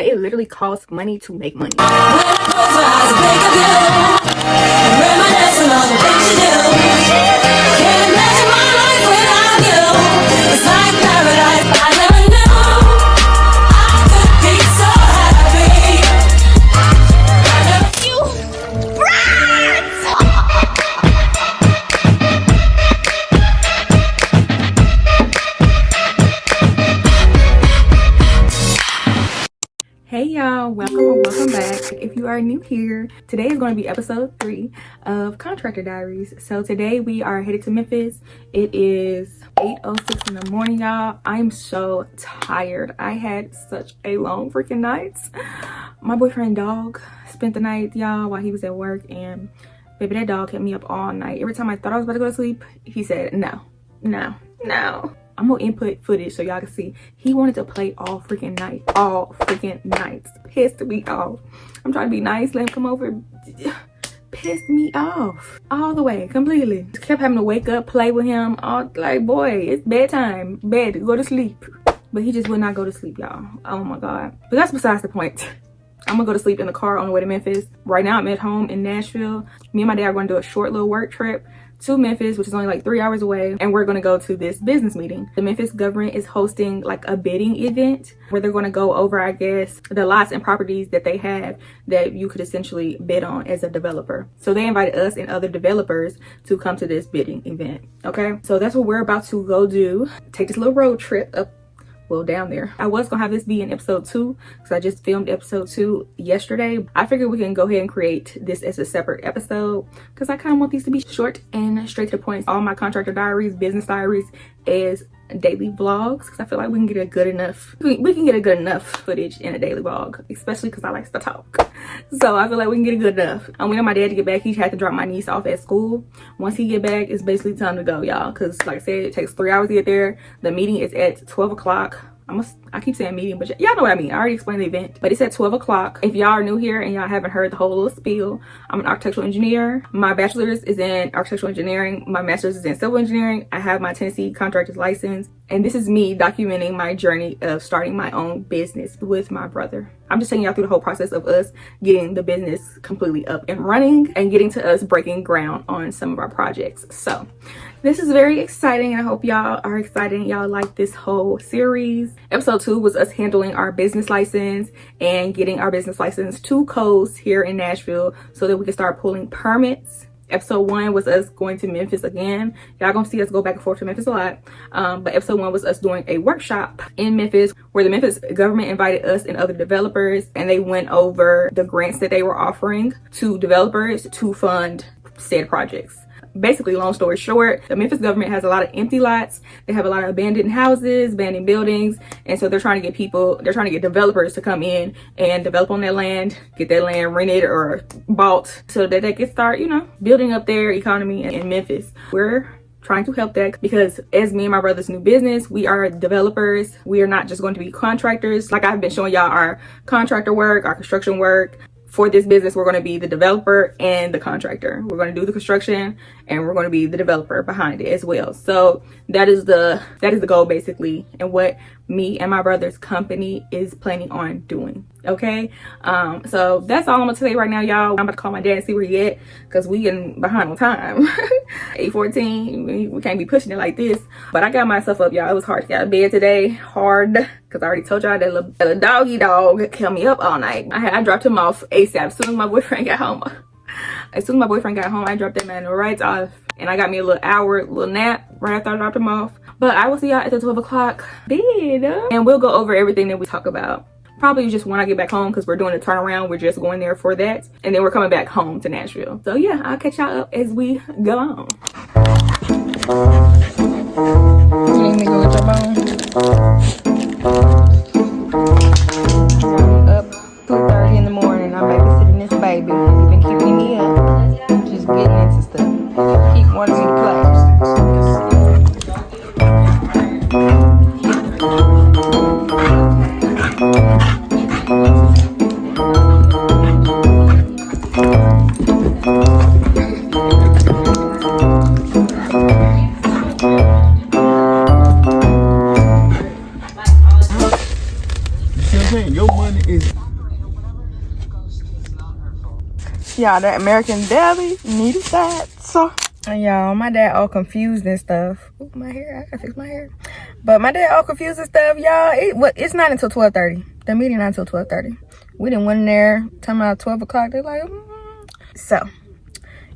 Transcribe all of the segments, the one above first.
It literally costs money to make money. Hey y'all, welcome back. If you are new here, today is going to be episode 3 of Contractor Diaries. So today we are headed to Memphis. It is 8:06 in the morning, y'all. I'm so tired. I had such a long freaking night. My boyfriend dog spent the night, y'all, while he was at work, and baby, that dog kept me up all night. Every time I thought I was about to go to sleep, he said no. I'm gonna input footage so y'all can see. He wanted to play all freaking nights. Pissed me off. I'm trying to be nice, let him come over. Pissed me off all the way, completely. Just kept having to wake up, play with him. All like, boy, it's bedtime. Bed, go to sleep. But he just would not go to sleep, y'all. Oh my God. But that's besides the point. I'm gonna go to sleep in the car on the way to Memphis. Right now I'm at home in Nashville. Me and my dad are gonna do a short little work trip to Memphis, which is only like 3 hours away, and we're going to go to this business meeting. The Memphis government is hosting like a bidding event where they're going to go over, I guess, the lots and properties that they have that you could essentially bid on as a developer. So they invited us and other developers to come to this bidding event. Okay, so that's what we're about to go do. Take this little road trip up, well, down there. I was gonna have this be in episode 2 because I just filmed episode 2 yesterday. I figured we can go ahead and create this as a separate episode because I kind of want these to be short and straight to the point. All my contractor diaries, business diaries as daily vlogs, because I feel like we can get a good enough footage in a daily vlog, especially because I like to talk. So I feel like we can get it good enough. I'm waiting on my dad to get back. He had to drop my niece off at school. Once he get back, it's basically time to go, y'all, because like I said, it takes 3 hours to get there. The meeting is at 12 o'clock. I keep saying meeting, but y'all know what I mean. I already explained the event, but it's at 12 o'clock. If y'all are new here and y'all haven't heard the whole little spiel, I'm an architectural engineer. My bachelor's is in architectural engineering. My master's is in civil engineering. I have my Tennessee contractor's license. And this is me documenting my journey of starting my own business with my brother. I'm just taking y'all through the whole process of us getting the business completely up and running and getting to us breaking ground on some of our projects. So this is very exciting. I hope y'all are excited and y'all like this whole series. Episode 2 was us handling our business license and getting our business license to coast here in Nashville so that we can start pulling permits. Episode 1 was us going to Memphis again. Y'all gonna see us go back and forth to Memphis a lot. But episode 1 was us doing a workshop in Memphis where the Memphis government invited us and other developers, and they went over the grants that they were offering to developers to fund said projects. Basically, long story short, the Memphis government has a lot of empty lots. They have a lot of abandoned houses, abandoned buildings. And so they're trying to get developers to come in and develop on that land, get that land rented or bought so that they can start, building up their economy in Memphis. We're trying to help that because as me and my brother's new business, we are developers. We are not just going to be contractors. Like I've been showing y'all our contractor work, our construction work. For this business, we're going to be the developer and the contractor. We're going to do the construction and we're going to be the developer behind it as well. So that is the goal basically, and what me and my brother's company is planning on doing. Okay, so that's all I'm gonna tell you right now, y'all. I'm about to call my dad and see where he at because we getting behind on time. 8:14, we can't be pushing it like this. But I got myself up, y'all. It was hard to get out of bed today, hard, because I already told y'all that little doggy dog kept me up all night. I dropped him off ASAP as soon as my boyfriend got home. I dropped that man right off, and I got me a little nap right after I dropped him off. But I will see y'all at the 12 o'clock bid, and we'll go over everything that we talk about. Probably just when I get back home because we're doing a turnaround. We're just going there for that, and then we're coming back home to Nashville. So yeah, I'll catch y'all up as we go on. You need me to go get your bone? Up 2:30 in the morning. I'm babysitting this baby. He's been keeping me up, just getting into stuff. Keep wanting me to play. Yeah, that American Deli needed that. So, y'all, my dad all confused and stuff. Ooh, my hair, I gotta fix my hair. But my dad all confused and stuff, y'all. It's not until 12:30. The meeting not until 12:30. We didn't went in there talking about 12 o'clock. They're like, So,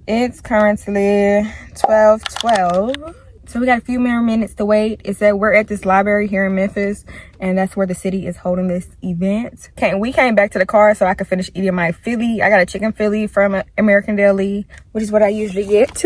it's currently 12:12. So we got a few more minutes to wait. It's that we're at this library here in Memphis, and that's where the city is holding this event. We came back to the car so I could finish eating my Philly. I got a chicken Philly from American Deli, which is what I usually get.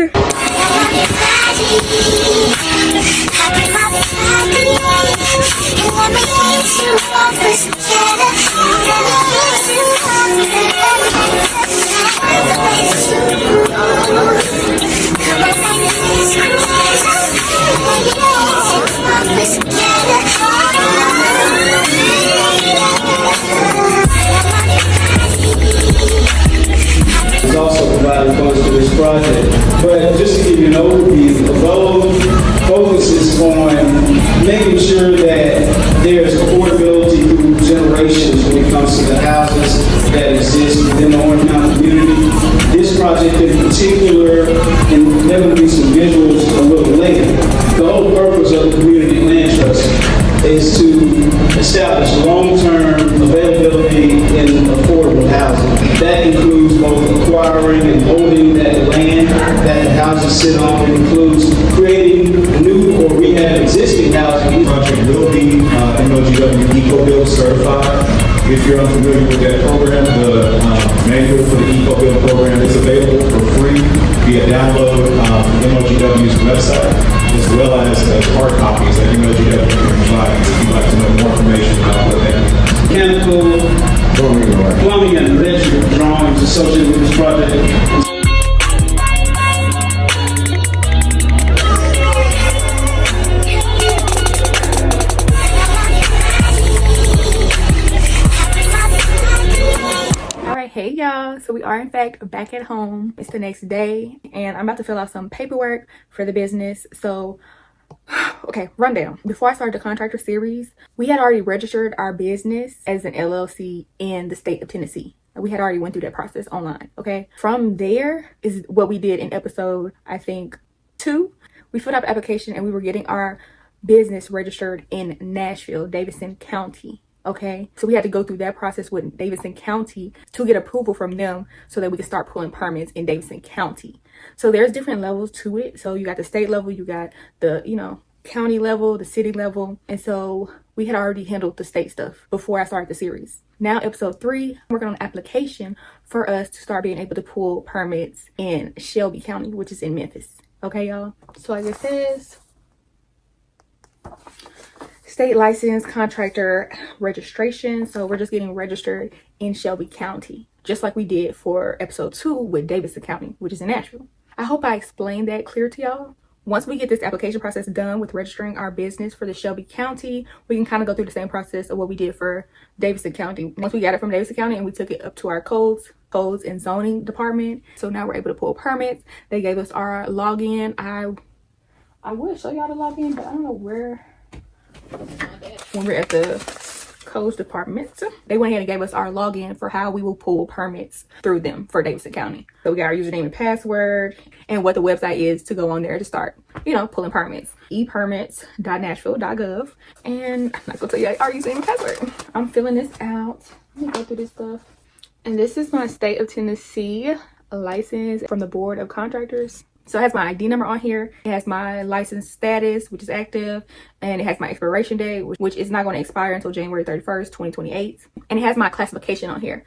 It's also providing funds for this project. But just to give you an overview, the goal focuses on making sure that there's affordability through generations when it comes to the houses that exist within the Orange County community. This project in particular, and there will be some visuals a little later, the whole purpose of the community land trust is to establish long-term availability in affordable housing. That includes both acquiring and holding that land that the houses sit on. It includes creating new or rehab existing housing. The project will be MLGW EcoBuild certified. If you're unfamiliar with that program, the manual for the EcoBuild program is available for free via download MLGW's website, as well as hard copies that MLGW can provide if you'd like to know more information about what that is. Mechanical, plumbing, and electrical drawings associated with this project. Hey y'all, so we are in fact back at home. It's the next day and I'm about to fill out some paperwork for the business. So okay, rundown. Before I started the contractor series, we had already registered our business as an LLC in the state of Tennessee. We had already went through that process online. Okay, from there is what we did in episode, I think 2. We filled out the application and we were getting our business registered in Nashville, Davidson County. Okay, so we had to go through that process with Davidson County to get approval from them so that we could start pulling permits in Davidson County. So there's different levels to it. So you got the state level, you got the, county level, the city level. And so we had already handled the state stuff before I started the series. Now, episode 3, I'm working on an application for us to start being able to pull permits in Shelby County, which is in Memphis. Okay, y'all. So like it says, state license contractor registration. So we're just getting registered in Shelby County, just like we did for episode 2 with Davidson County, which is in Nashville. I hope I explained that clear to y'all. Once we get this application process done with registering our business for the Shelby County, we can kind of go through the same process of what we did for Davidson County. Once we got it from Davidson County and we took it up to our codes and zoning department. So now we're able to pull permits. They gave us our login. I would show y'all the login, but I don't know where. When we're at the codes department, they went ahead and gave us our login for how we will pull permits through them for Davidson County. So we got our username and password and what the website is to go on there to start, pulling permits. epermits.nashville.gov. And I'm not gonna tell you our username and password. I'm filling this out. Let me go through this stuff. And this is my state of Tennessee license from the Board of Contractors. So it has my ID number on here. It has my license status, which is active. And it has my expiration date, which is not going to expire until January 31st, 2028. And it has my classification on here.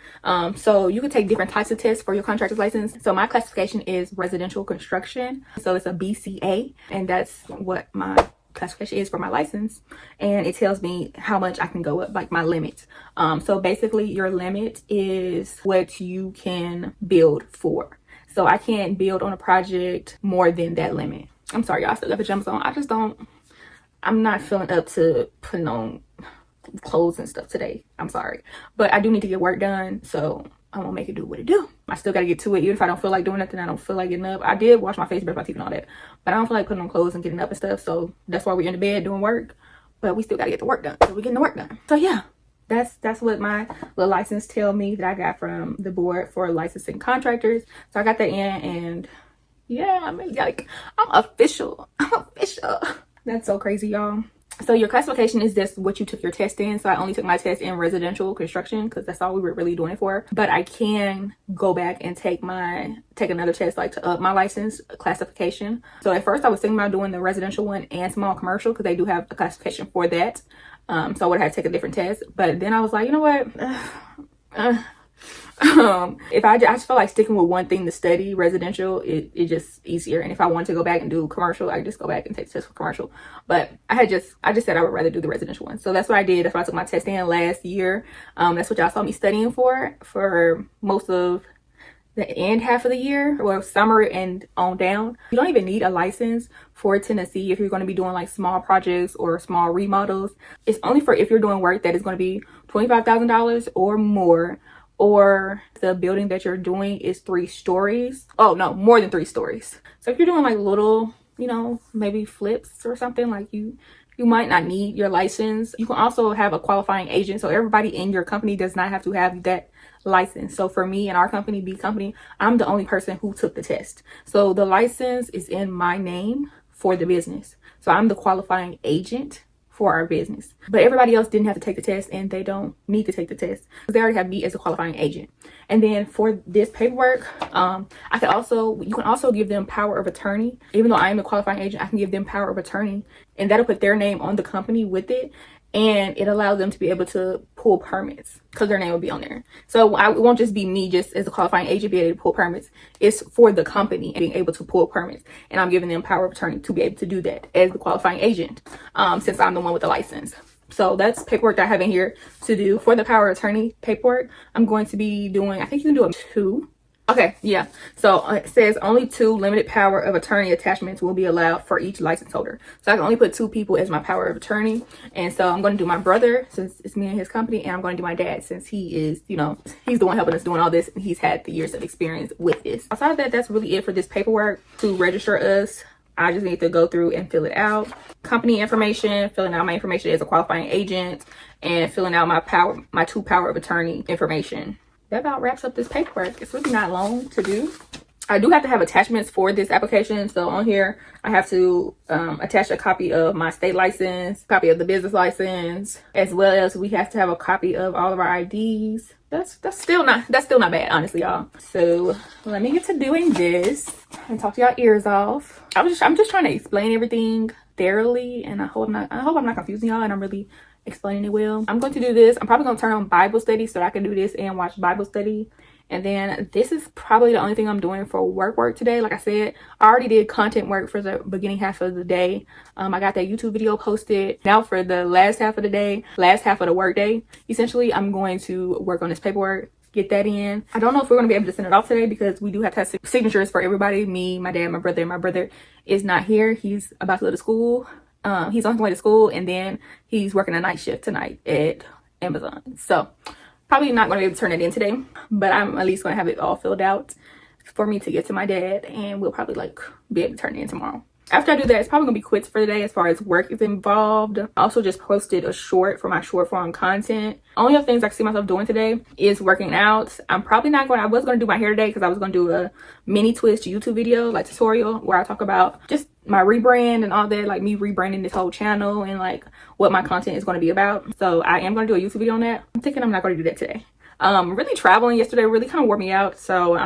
So you can take different types of tests for your contractor's license. So my classification is residential construction. So it's a BCA. And that's what my classification is for my license. And it tells me how much I can go up, like my limit. So basically your limit is what you can build for. So I can't build on a project more than that limit. I'm sorry, y'all, I still got pajamas on. I'm not feeling up to putting on clothes and stuff today. I'm sorry. But I do need to get work done. So I'm gonna make it do what it do. I still gotta get to it. Even if I don't feel like doing nothing, I don't feel like getting up. I did wash my face, brush my teeth and all that. But I don't feel like putting on clothes and getting up and stuff. So that's why we're in the bed doing work. But we still gotta get the work done. So we're getting the work done. So yeah, That's what my little license tell me that I got from the board for licensing contractors. So I got that in, and yeah, I mean, like, I'm official. That's so crazy, y'all. So your classification is just what you took your test in. So I only took my test in residential construction because that's all we were really doing it for. But I can go back and take another test, like, to up my license classification. So at first I was thinking about doing the residential one and small commercial because they do have a classification for that. So I would have to take a different test. But then I was like, you know what? If I just feel like sticking with one thing to study, residential, it just easier. And if I want to go back and do commercial, I just go back and take the test for commercial. But I just said I would rather do the residential one. So that's what I did. That's what I took my test in last year. That's what y'all saw me studying for most of the end half of the year, or summer and on down. You don't even need a license for Tennessee if you're going to be doing like small projects or small remodels. It's only for if you're doing work that is going to be $25,000 or more, or the building that you're doing is 3 stories. Oh no, more than 3 stories. So if you're doing like little, you know, maybe flips or something, like you might not need your license. You can also have a qualifying agent. So everybody in your company does not have to have that license. So for me and our company, B company, I'm the only person who took the test. So the license is in my name for the business. So I'm the qualifying agent for our business. But everybody else didn't have to take the test, and they don't need to take the test because they already have me as a qualifying agent. And then for this paperwork, you can also give them power of attorney. Even though I am the qualifying agent, I can give them power of attorney, and that'll put their name on the company with it. And it allows them to be able to pull permits because their name will be on there. So it won't just be me just as a qualifying agent being able to pull permits. It's for the company being able to pull permits. And I'm giving them power of attorney to be able to do that as the qualifying agent, since I'm the one with the license. So that's paperwork that I have in here to do. For the power of attorney paperwork, I'm going to be doing, I think you can do a 2. Okay, yeah. So it says only 2 limited power of attorney attachments will be allowed for each license holder. So I can only put 2 people as my power of attorney. And so I'm going to do my brother, since it's me and his company, and I'm going to do my dad, since he is, you know, he's the one helping us doing all this, and he's had the years of experience with this. Outside of that, that's really it for this paperwork to register us. I just need to go through and fill it out. Company information, filling out my information as a qualifying agent, and filling out my 2 power of attorney information. That about wraps up this paperwork. It's really not long to do. I do have to have attachments for this application. So on here, I have to attach a copy of my state license, copy of the business license, as well as we have to have a copy of all of our IDs. That's still not bad, honestly, y'all. So let me get to doing this and talk to y'all ears off. I'm just trying to explain everything thoroughly, and I hope I'm not confusing y'all, and I'm really explaining it well. I'm going to do this. I'm probably going to turn on Bible study so I can do this and watch Bible study. And then this is probably the only thing I'm doing for work today. Like I said, I already did content work for the beginning half of the day. I got that YouTube video posted. Now for the last half of the day, last half of the work day, essentially I'm going to work on this paperwork, get that in. I don't know if we're going to be able to send it off today because we do have to have signatures for everybody. Me, my dad, my brother. My brother is not here. He's about to go to school. He's on his way to school, and then he's working a night shift tonight at Amazon. So probably not going to be able to turn it in today, but I'm at least going to have it all filled out for me to get to my dad, and we'll probably like be able to turn it in tomorrow. After I do that, it's probably gonna be quits for the day as far as work is involved. I also just posted a short for my short form content. Only other things I can see myself doing today is working out. I'm probably not going, I was gonna do my hair today because I was gonna do a mini twist YouTube video, like tutorial, where I talk about just my rebrand and all that, like me rebranding this whole channel and like what my content is gonna be about. So I am gonna do a YouTube video on that. I'm thinking I'm not gonna do that today. Really traveling yesterday really kind of wore me out, so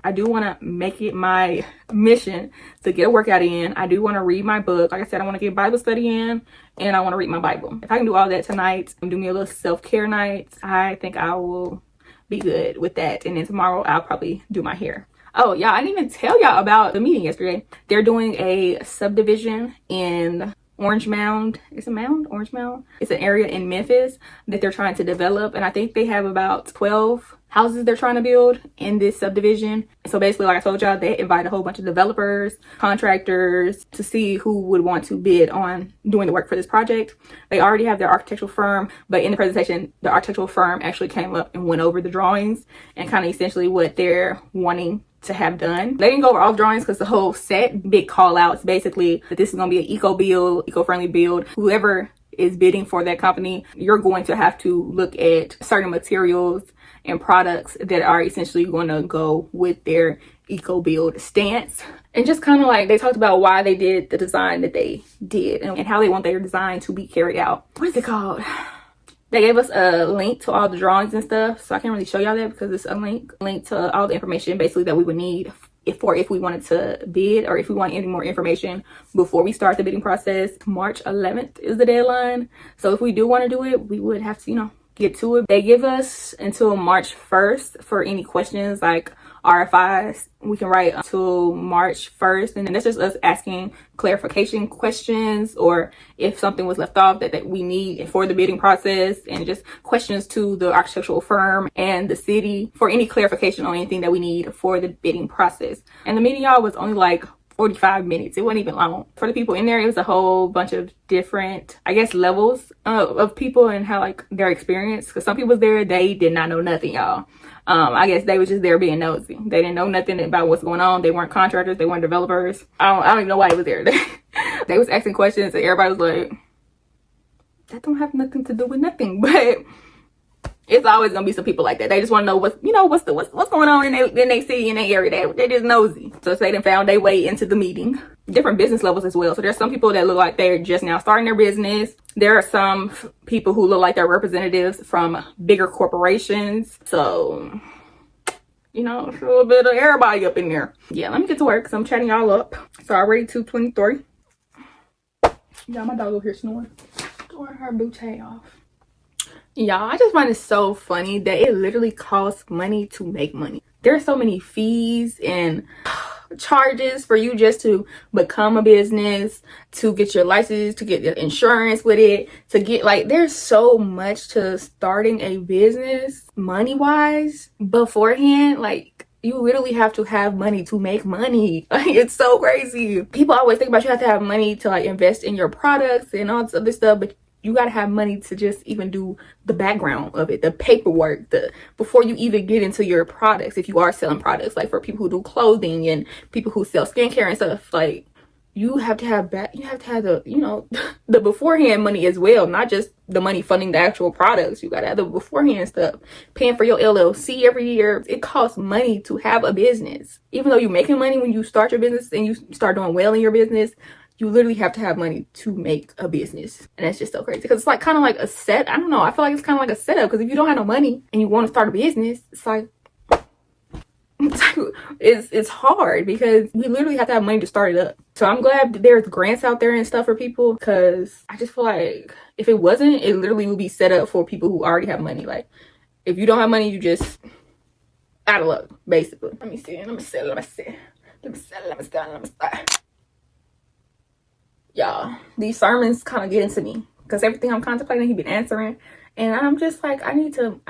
I do want to make it my mission to get a workout in. I do want to read my book. Like I said, I want to get Bible study in, and I want to read my Bible. If I can do all that tonight and do me a little self-care night, I think I will be good with that. And then tomorrow I'll probably do my hair. Oh yeah, I didn't even tell y'all about the meeting yesterday. They're doing a subdivision in Orange Mound. It's a mound? Orange Mound? It's an area in Memphis that they're trying to develop, and I think they have about 12 houses they're trying to build in this subdivision. So basically, like I told y'all, they invite a whole bunch of developers, contractors to see who would want to bid on doing the work for this project. They already have their architectural firm, but in the presentation, the architectural firm actually came up and went over the drawings and kind of essentially what they're wanting to have done. They didn't go over all the drawings because the whole set, big call outs, basically that this is going to be an eco build, eco-friendly build. Whoever is bidding for that company, you're going to have to look at certain materials and products that are essentially going to go with their eco build stance. And just kind of like they talked about why they did the design that they did and how they want their design to be carried out. What is it called? They gave us a link to all the drawings and stuff, so I can't really show y'all that because it's a link to all the information basically that we would need if we wanted to bid, or if we want any more information before we start the bidding process. March 11th is the deadline, so if we do want to do it, we would have to, get to it. They give us until March 1st for any questions like RFIs. We can write until March 1st, and that's just us asking clarification questions, or if something was left off that we need for the bidding process, and just questions to the architectural firm and the city for any clarification on anything that we need for the bidding process. And the meeting, y'all, was only like 45 minutes. It wasn't even long. For the people in there, it was a whole bunch of different, I guess, levels of people and how like their experience, because some people was there, they did not know nothing, y'all. I guess they was just there being nosy. They didn't know nothing about what's going on. They weren't contractors, they weren't developers. I don't even know why they was there. They was asking questions and everybody was like, that don't have nothing to do with nothing. But it's always gonna be some people like that. They just want to know what's going on in their city, in their area. They just nosy. So they done found their way into the meeting. Different business levels as well. So there's some people that look like they're just now starting their business. There are some people who look like they're representatives from bigger corporations. So, it's a little bit of everybody up in there. Yeah, let me get to work because I'm chatting y'all up. So already 2:23. Yeah, my dog over here snoring. Throwing her bouquet off. Y'all, I just find it so funny that it literally costs money to make money. There are so many fees and charges for you just to become a business, to get your license, to get your insurance with it, to get there's so much to starting a business money wise beforehand. You literally have to have money to make money. It's so crazy. People always think about you have to have money to invest in your products and all this other stuff, but you gotta have money to just even do the background of it, the paperwork, before you even get into your products. If you are selling products, for people who do clothing and people who sell skincare and stuff, you have to have the the beforehand money as well, not just the money funding the actual products. You gotta have the beforehand stuff, paying for your LLC every year. It costs money to have a business. Even though you're making money when you start your business and you start doing well in your business, you literally have to have money to make a business. And that's just so crazy because it's kind of like a set. I don't know. I feel like it's kind of like a setup, because if you don't have no money and you want to start a business, it's hard because we literally have to have money to start it up. So I'm glad that there's grants out there and stuff for people, because I just feel like if it wasn't, it literally would be set up for people who already have money. If you don't have money, you just out of luck, basically. Let me see. Y'all, these sermons kind of get into me because everything I'm contemplating, he's been answering, and I'm just I need to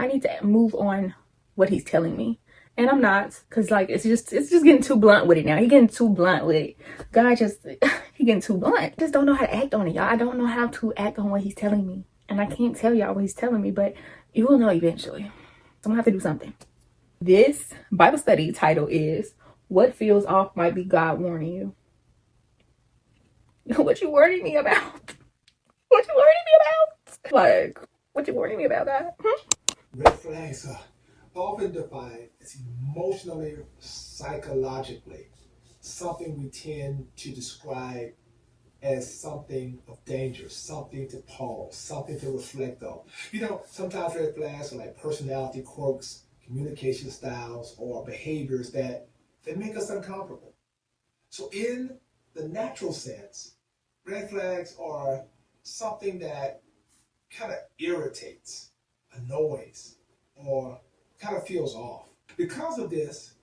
move on what he's telling me, and I'm not, because it's just getting too blunt with it now. He getting too blunt with it. God he getting too blunt. Just don't know how to act on it, y'all. I don't know how to act on what he's telling me, and I can't tell y'all what he's telling me, but you will know eventually. So I'm gonna have to do something. This Bible study title is "What Feels Off Might Be God Warning You." What you warning me about? What you warning me about? What you warning me about, God? Red flags are often defined as emotionally, psychologically, something we tend to describe as something of danger, something to pause, something to reflect on. Sometimes red flags are personality quirks, communication styles, or behaviors that make us uncomfortable. So in the natural sense, red flags are something that kind of irritates, annoys, or kind of feels off. Because of this,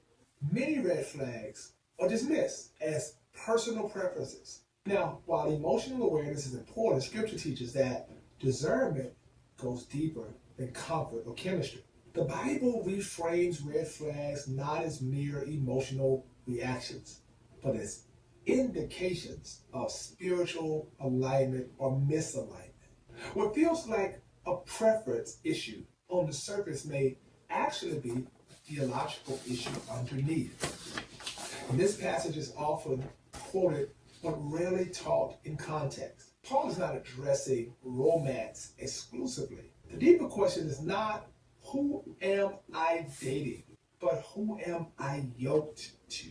many red flags are dismissed as personal preferences. Now, while emotional awareness is important, Scripture teaches that discernment goes deeper than comfort or chemistry. The Bible reframes red flags not as mere emotional reactions, but as indications of spiritual alignment or misalignment. What feels like a preference issue on the surface may actually be a theological issue underneath. And this passage is often quoted but rarely taught in context. Paul is not addressing romance exclusively. The deeper question is not who am I dating, but who am I yoked to?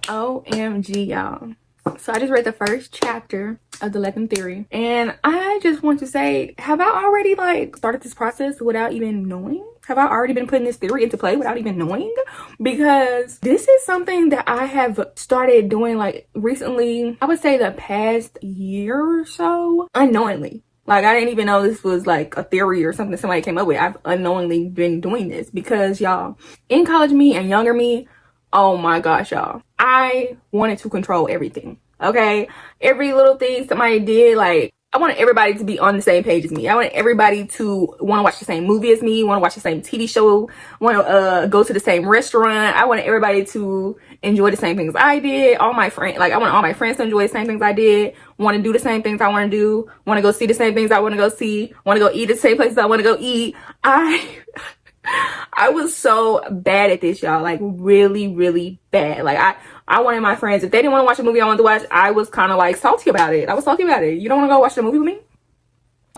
OMG, y'all. So I just read the first chapter of the Legend Theory, and I just want to say, have I already like started this process without even knowing? Have I already been putting this theory into play without even knowing? Because this is something that I have started doing like recently, I would say the past year or so, unknowingly. Like, I didn't even know this was like a theory or something somebody came up with. I've unknowingly been doing this because, y'all, in college me and younger me, oh my gosh, y'all, I wanted to control everything. Okay, every little thing somebody did, like, I wanted everybody to be on the same page as me. I wanted everybody to want to watch the same movie as me, want to watch the same TV show, want to go to the same restaurant. I wanted everybody to enjoy the same things I did. All my friends, like, I want all my friends to enjoy the same things I did, want to do the same things I want to do, want to go see the same things I want to go see, want to go eat at the same places I want to go eat. I was so bad at this, y'all, like really, really bad. Like, I wanted my friends, if they didn't want to watch a movie I wanted to watch, I was kind of like salty about it. I was salty about it. You don't want to go watch the movie with me?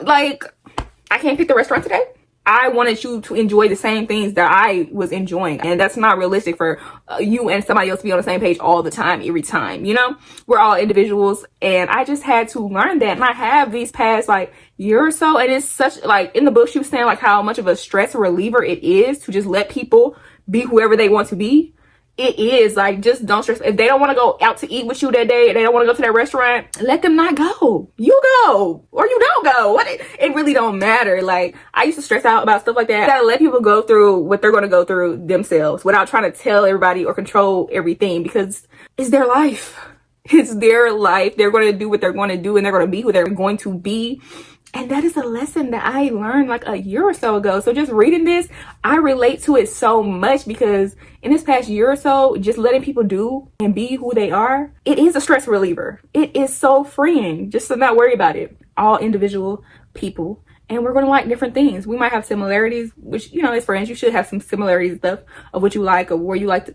Like, I can't pick the restaurant today. I wanted you to enjoy the same things that I was enjoying. And that's not realistic for you and somebody else to be on the same page all the time, every time, you know? We're all individuals. And I just had to learn that. And I have these past like year or so. And it's such, like, in the book, she was saying like how much of a stress reliever it is to just let people be whoever they want to be. It is like, just don't stress. If they don't want to go out to eat with you that day, they don't want to go to that restaurant, let them not go. You go or you don't go. What? It really don't matter. Like, I used to stress out about stuff like that. You gotta let people go through what they're going to go through themselves without trying to tell everybody or control everything, because it's their life. It's their life. They're going to do what they're going to do, and they're going to be who they're going to be. And that is a lesson that I learned like a year or so ago. So just reading this, I relate to it so much, because in this past year or so, just letting people do and be who they are, it is a stress reliever. It is so freeing just to not worry about it. All individual people. And we're going to like different things. We might have similarities, which, you know, as friends, you should have some similarities and stuff of what you like, or where you like to,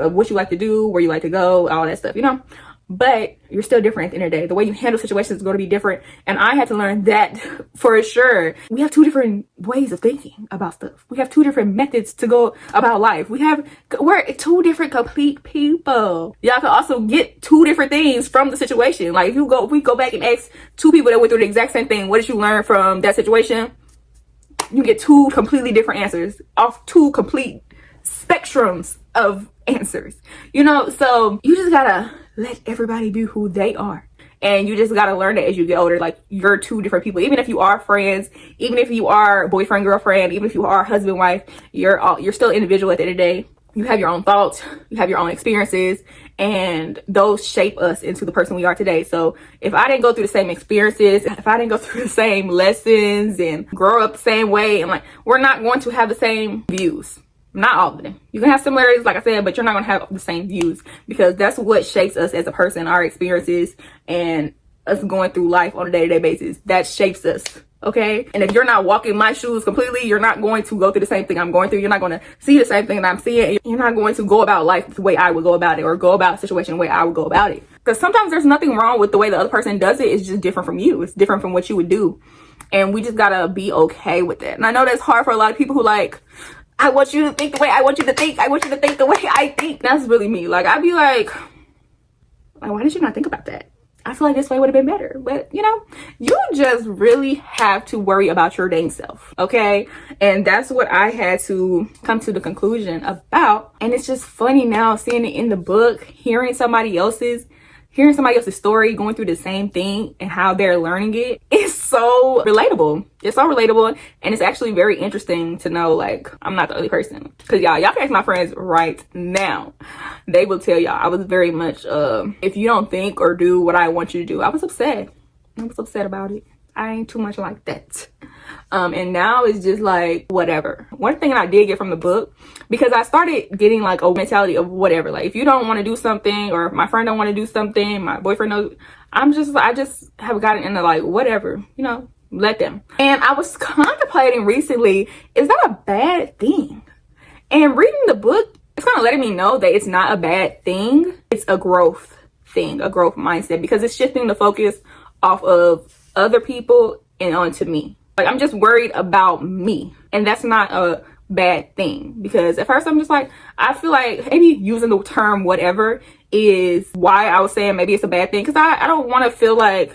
what you like to do, where you like to go, all that stuff, you know. But you're still different at the end of the day. The way you handle situations is going to be different. And I had to learn that for sure. We have two different ways of thinking about stuff. We have two different methods to go about life. We're two different complete people. Y'all can also get two different things from the situation. Like, if we go back and ask two people that went through the exact same thing, what did you learn from that situation? You get two completely different answers off two complete spectrums of answers, you know. So you just gotta let everybody be who they are, and you just gotta learn that as you get older. Like, you're two different people. Even if you are friends, even if you are boyfriend, girlfriend, even if you are husband, wife, you're still individual at the end of the day. You have your own thoughts, you have your own experiences, and those shape us into the person we are today. So if I didn't go through the same experiences, if I didn't go through the same lessons and grow up the same way, and like, we're not going to have the same views. Not all of them. You can have similarities, like I said, but you're not going to have the same views, because that's what shapes us as a person, our experiences and us going through life on a day-to-day basis. That shapes us, okay? And if you're not walking my shoes completely, you're not going to go through the same thing I'm going through. You're not going to see the same thing that I'm seeing. You're not going to go about life the way I would go about it, or go about a situation the way I would go about it. Because sometimes there's nothing wrong with the way the other person does it. It's just different from you. It's different from what you would do. And we just got to be okay with it. And I know that's hard for a lot of people who like, I want you to think the way I want you to think. I want you to think the way I think. That's really me. Like, I'd be like, why did you not think about that? I feel like this way would have been better. But, you know, you just really have to worry about your dang self, okay? And that's what I had to come to the conclusion about. And it's just funny now seeing it in the book, hearing somebody else's story, going through the same thing and how they're learning it. It's so relatable. It's so relatable. And it's actually very interesting to know, like, I'm not the only person. Because y'all can ask my friends right now. They will tell y'all I was very much, if you don't think or do what I want you to do, I was upset. I was upset about it. I ain't too much like that. And now it's just like, whatever. One thing I did get from the book, because I started getting like a mentality of whatever. Like, if you don't want to do something, or if my friend don't want to do something, my boyfriend knows, I just have gotten into like, whatever, you know, Let them. And I was contemplating recently, is that a bad thing? And reading the book, it's kind of letting me know that it's not a bad thing. It's a growth thing, a growth mindset, because it's shifting the focus off of other people and onto me. Like, I'm just worried about me. And that's not a bad thing, because at first I'm just like, I feel like maybe using the term whatever is why I was saying maybe it's a bad thing, because I don't want to feel like,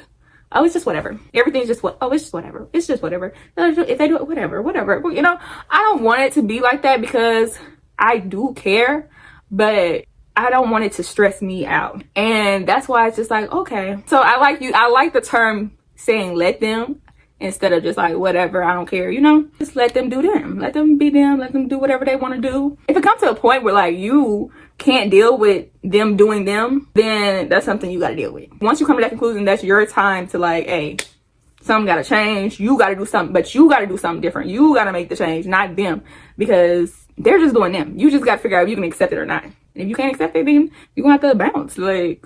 oh, it's just whatever. Everything's just what? Oh, it's just whatever. It's just whatever. If they do it, whatever. You know, I don't want it to be like that, because I do care, but I don't want it to stress me out. And that's why it's just like, okay. So I like the term saying let them, instead of just like whatever, I don't care, you know? Just let them do them. Let them be them. Let them do whatever they want to do. If it comes to a point where like you can't deal with them doing them, then that's something you got to deal with. Once you come to that conclusion, that's your time to like, hey, something got to change. You got to do something, but you got to do something different. You got to make the change, not them, because they're just doing them. You just got to figure out if you can accept it or not. And if you can't accept it, then you're going to have to bounce. Like,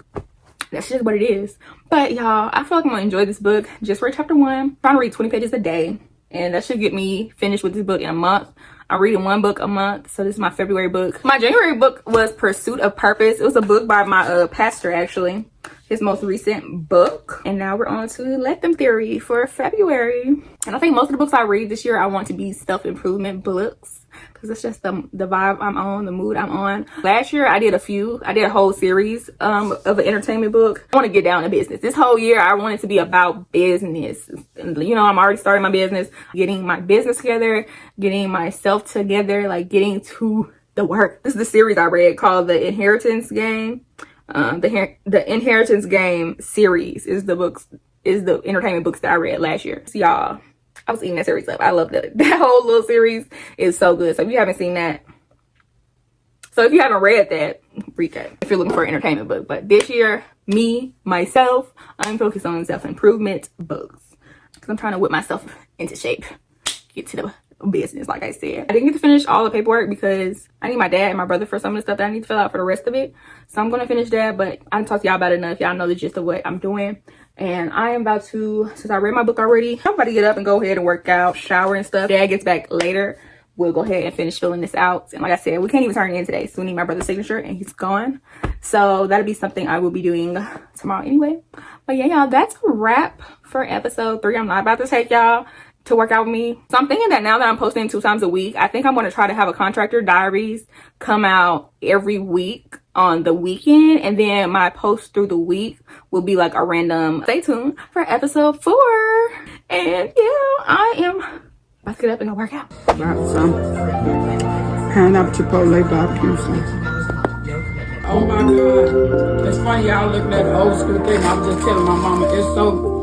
that's just what it is. But y'all, I feel like I'm gonna enjoy this book. Just read chapter 1. I'm trying to read 20 pages a day, and that should get me finished with this book in a month. I'm reading 1 book a month, so this is my February book. My January book was Pursuit of Purpose. It was a book by my pastor, actually, his most recent book. And now we're on to Let Them Theory for February. And I think most of the books I read this year, I want to be self-improvement books, because it's just the vibe I'm on, the mood I'm on. Last year I did a whole series of an entertainment book. I want to get down to business. This whole year I want it to be about business. And, you know, I'm already starting my business, getting my business together, getting myself together, like getting to the work. This is the series I read called The Inheritance Game. The Inheritance Game series is the entertainment books that I read last year. So y'all, I was eating that series up. I loved it. That whole little series is so good. So if you haven't seen that, so if you haven't read that, read that if you're looking for an entertainment book. But this year, myself, I'm focused on self-improvement books, because I'm trying to whip myself into shape, get to the business, like I said. I didn't get to finish all the paperwork because I need my dad and my brother for some of the stuff that I need to fill out for the rest of it. So I'm going to finish that, but I didn't talk to y'all about it enough. Y'all know the gist of what I'm doing. And I am about to, since I read my book already, I'm about to get up and go ahead and work out, shower and stuff. Dad gets back later. We'll go ahead and finish filling this out. And like I said, we can't even turn it in today, so we need my brother's signature, and he's gone. So that'll be something I will be doing tomorrow anyway. But yeah, y'all, that's a wrap for episode 3. I'm not about to take y'all to work out with me. So I'm thinking that now that I'm posting 2 times a week, I think I'm going to try to have a Contractor Diaries come out every week on the weekend, and then my post through the week will be like a random. Stay tuned for episode 4. And yeah, I am about to get up and go work out. About some pineapple chipotle barbecue sauce. Oh my God. It's funny y'all looking at the old school game. I was just telling my mama, it's so